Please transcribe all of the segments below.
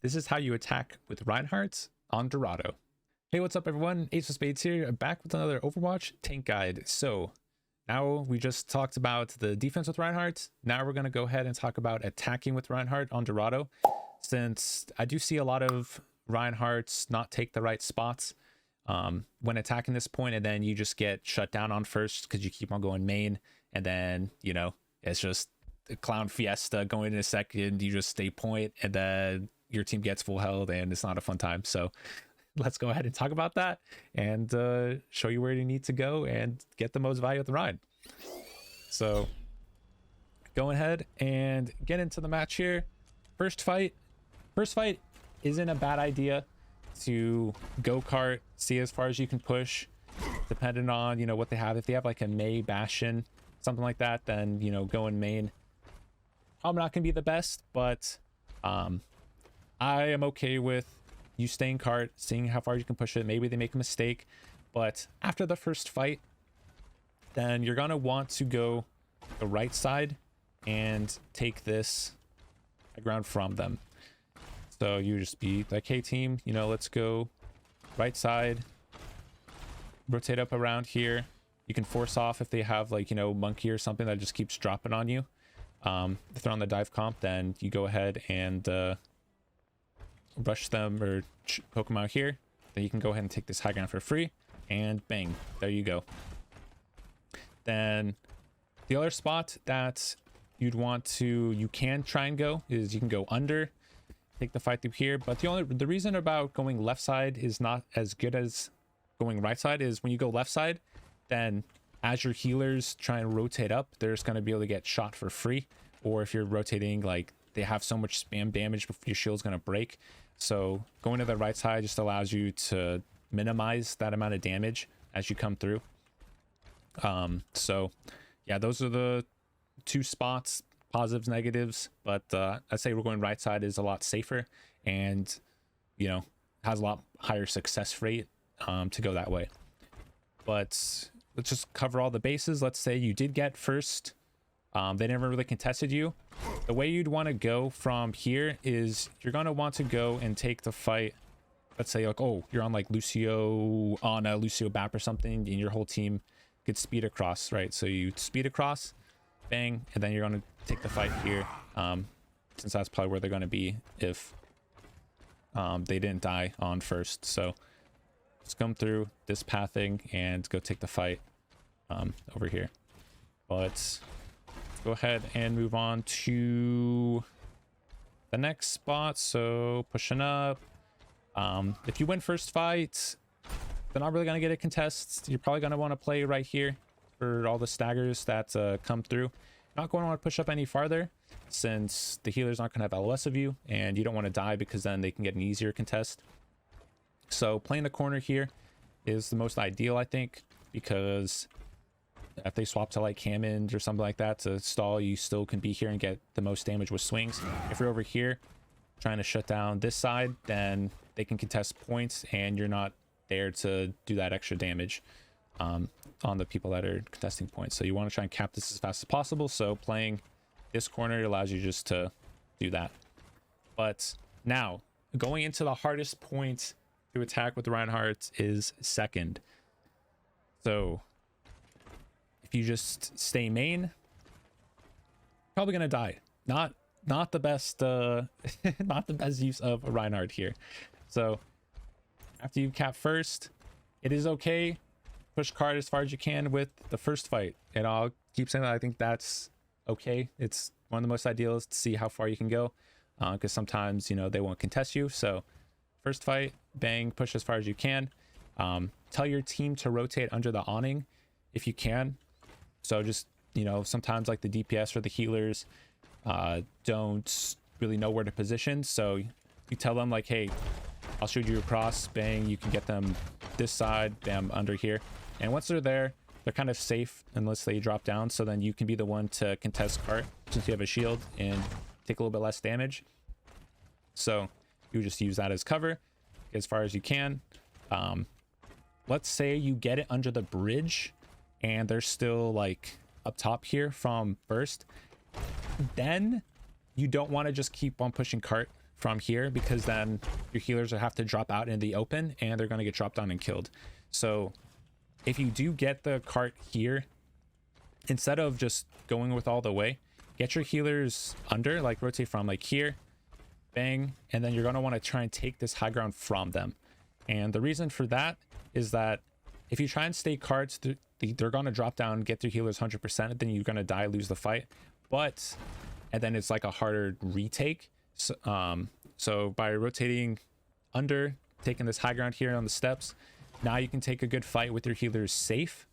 This is how you attack with Reinhardt on Dorado. Hey, what's up everyone? AceOFSpades here, back with another Overwatch tank guide. So now we just talked about the defense with Reinhardt. Now we're going to go ahead and talk about attacking with Reinhardt on Dorado, since I do see a lot of Reinhardts not take the right spots when attacking this point, and then you just get shut down on first because you keep on going main, and then, you know, it's just a clown fiesta going in a second. You just stay point, and then your team gets full health, and it's not a fun time. So let's go ahead and talk about that and show you where you need to go and get the most value of the ride. So go ahead and get into the match here. First fight isn't a bad idea to go kart, see as far as you can push, depending on, you know, what they have. If they have like a Mei Bastion, something like that, then, you know, going main probably not gonna be the best, but I am okay with you staying cart, seeing how far you can push it. Maybe they make a mistake, but after the first fight, then you're gonna want to go the right side and take this high ground from them. So you just be like, hey team, you know, let's go right side, rotate up around here. You can force off if they have, like, you know, monkey or something that just keeps dropping on you. If they're on the dive comp, then you go ahead and rush them or poke them out here. Then you can go ahead and take this high ground for free, and bang, there you go. Then the other spot that you'd want to, you can try and go, is you can go under, take the fight through here. But the reason about going left side is not as good as going right side is when you go left side, then as your healers try and rotate up, they're just going to be able to get shot for free. Or if you're rotating, like, they have so much spam damage before your shield's going to break. So going to the right side just allows you to minimize that amount of damage as you come through. So yeah, those are the two spots, positives, negatives, but I'd say we're going right side is a lot safer, and, you know, has a lot higher success rate to go that way. But let's just cover all the bases. Let's say you did get first. They never really contested you. The way you'd want to go from here is you're going to want to go and take the fight. Let's say, like, oh, you're on like Lucio, on a Lucio BAP or something, and your whole team could speed across, right? So you speed across, bang, and then you're going to take the fight here, since that's probably where they're going to be if they didn't die on first. So let's come through this pathing and go take the fight over here. But go ahead and move on to the next spot. So pushing up, if you win first fight, they're not really going to get a contest. You're probably going to want to play right here for all the staggers that come through. Not going to want to push up any farther, since the healers aren't going to have LOS of you, and you don't want to die because then they can get an easier contest. So playing the corner here is the most ideal, I think, because if they swap to like Hammond or something like that to stall, you still can be here and get the most damage with swings. If you're over here trying to shut down this side, then they can contest points, and you're not there to do that extra damage on the people that are contesting points. So you want to try and cap this as fast as possible. So playing this corner allows you just to do that. But now going into the hardest point to attack with Reinhardt is second. So if you just stay main, probably gonna die. Not the best not the best use of a Reinhardt here. So after you cap first, it is okay, push card as far as you can with the first fight, and I'll keep saying that I think that's okay. It's one of the most ideal is to see how far you can go, because sometimes, you know, they won't contest you. So first fight, bang, push as far as you can. Tell your team to rotate under the awning if you can. So just, you know, sometimes like the DPS or the healers don't really know where to position, so you tell them like, hey, I'll shoot you across, bang, you can get them this side, bam, under here. And once they're there, they're kind of safe unless they drop down, so then you can be the one to contest cart since you have a shield and take a little bit less damage. So you just use that as cover as far as you can. Let's say you get it under the bridge and they're still like up top here from burst, then you don't want to just keep on pushing cart from here, because then your healers will have to drop out in the open and they're going to get dropped down and killed. So if you do get the cart here, instead of just going with all the way, get your healers under, like rotate from like here, bang, and then you're going to want to try and take this high ground from them. And the reason for that is that if you try and stay carts, they're going to drop down, get their healers 100%, then you're going to die, lose the fight. And then it's like a harder retake. So by rotating under, taking this high ground here on the steps, now you can take a good fight with your healers safe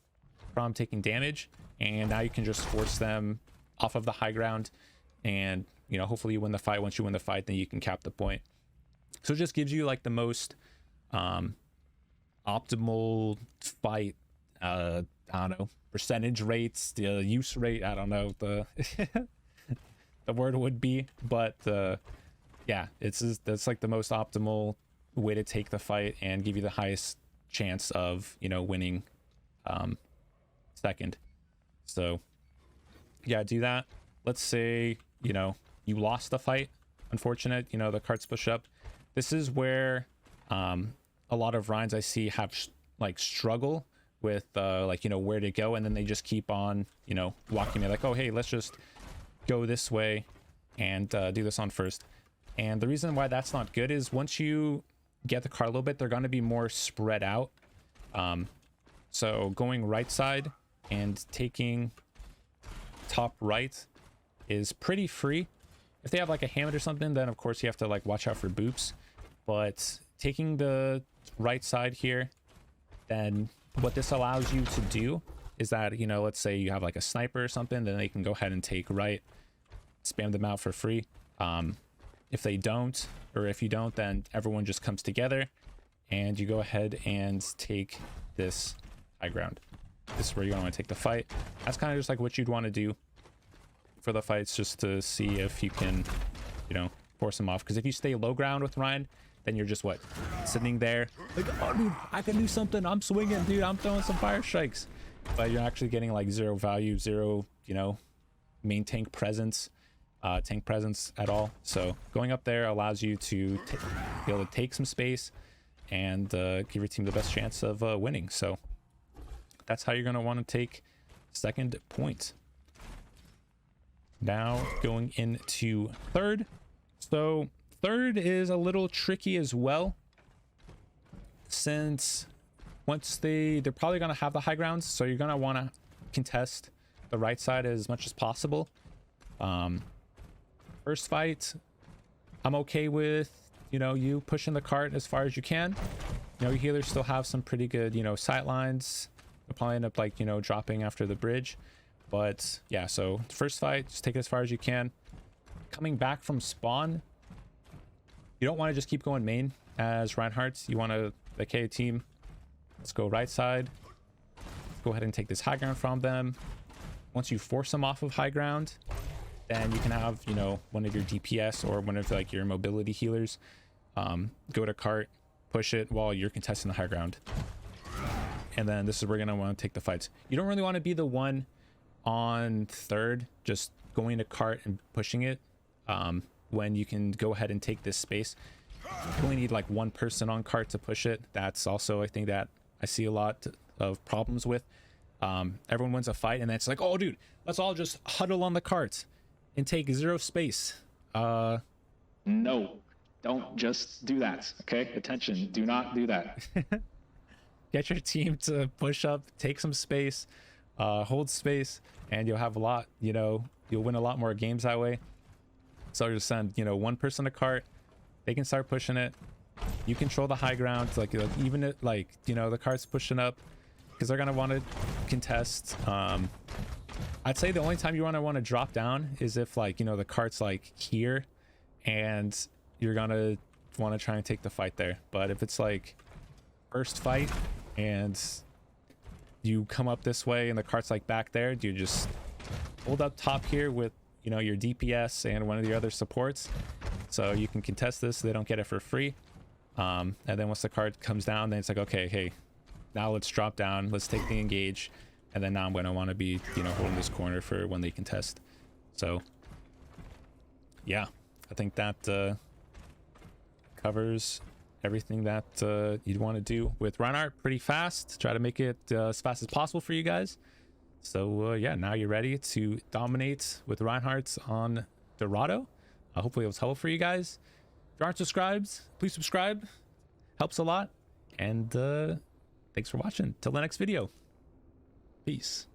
from taking damage, and now you can just force them off of the high ground, and you know, hopefully you win the fight. Once you win the fight, then you can cap the point. So it just gives you like the most optimal fight, I don't know, percentage rates, the use rate, I don't know the the word would be, but yeah, that's like the most optimal way to take the fight and give you the highest chance of, you know, winning second. So yeah, do that. Let's say, you know, you lost the fight, unfortunate, you know, the carts push up. This is where a lot of Reins I see have like struggle with like, you know, where to go, and then they just keep on, you know, walking me like, oh hey, let's just go this way and do this on first. And the reason why that's not good is once you get the cart a little bit, they're going to be more spread out. So going right side and taking top right is pretty free. If they have like a hammer or something, then of course you have to like watch out for boops. But taking the right side here, then what this allows you to do is that, you know, let's say you have like a sniper or something, then they can go ahead and take right, spam them out for free. If they don't, or if you don't, then everyone just comes together and you go ahead and take this high ground. This is where you want to take the fight. That's kind of just like what you'd want to do for the fights, just to see if you can, you know, force them off. Because if you stay low ground with Rein, then you're just what, sitting there like, oh dude, I can do something, I'm swinging, dude, I'm throwing some fire strikes, but you're actually getting like zero value, zero, you know, main tank presence at all. So going up there allows you to be able to take some space and give your team the best chance of winning. So that's how you're going to want to take second point. Now going into third. So third is a little tricky as well, since once they're probably going to have the high grounds, so you're going to want to contest the right side as much as possible. First fight, I'm okay with, you know, you pushing the cart as far as you can. You know, your healers still have some pretty good, you know, sight lines. They'll probably end up like, you know, dropping after the bridge. But yeah, so first fight, just take it as far as you can. Coming back from spawn, you don't want to just keep going main as REINHARDT. You want to, like, hey team, let's go right side. Go ahead and take this high ground from them. Once you force them off of high ground, then you can have, you know, one of your DPS or one of like your mobility healers go to cart, push it while you're contesting the high ground. And then this is where you're going to want to take the fights. You don't really want to be the one on third just going to cart and pushing it when you can go ahead and take this space. You only need like one person on cart to push it. That's also, I think, that I see a lot of problems with. Everyone wins a fight and then it's like, oh dude, let's all just huddle on the cart and take zero space. No, don't just do that. Okay, attention, do not do that. Get your team to push up, take some space, hold space, and you'll have a lot, you know, you'll win a lot more games that way. So just send, you know, one person to cart, they can start pushing it, you control the high ground, like even it, like, you know, the cart's pushing up because they're gonna want to contest. I'd say the only time you want to drop down is if, like, you know, the cart's like here and you're gonna want to try and take the fight there. But if it's like first fight and you come up this way and the cart's like back there, you just hold up top here with, you know, your DPS and one of the other supports, so you can contest this so they don't get it for free. And then once the cart comes down, then it's like, okay, hey, now let's drop down, let's take the engage, and then now I'm going to want to be, you know, holding this corner for when they contest. So yeah, I think that covers everything that you'd want to do with Reinhardt pretty fast. Try to make it as fast as possible for you guys. So yeah, now you're ready to dominate with Reinhardt on Dorado. Hopefully it was helpful for you guys. If you aren't subscribed, please subscribe. Helps a lot. And thanks for watching. Till the next video. Peace.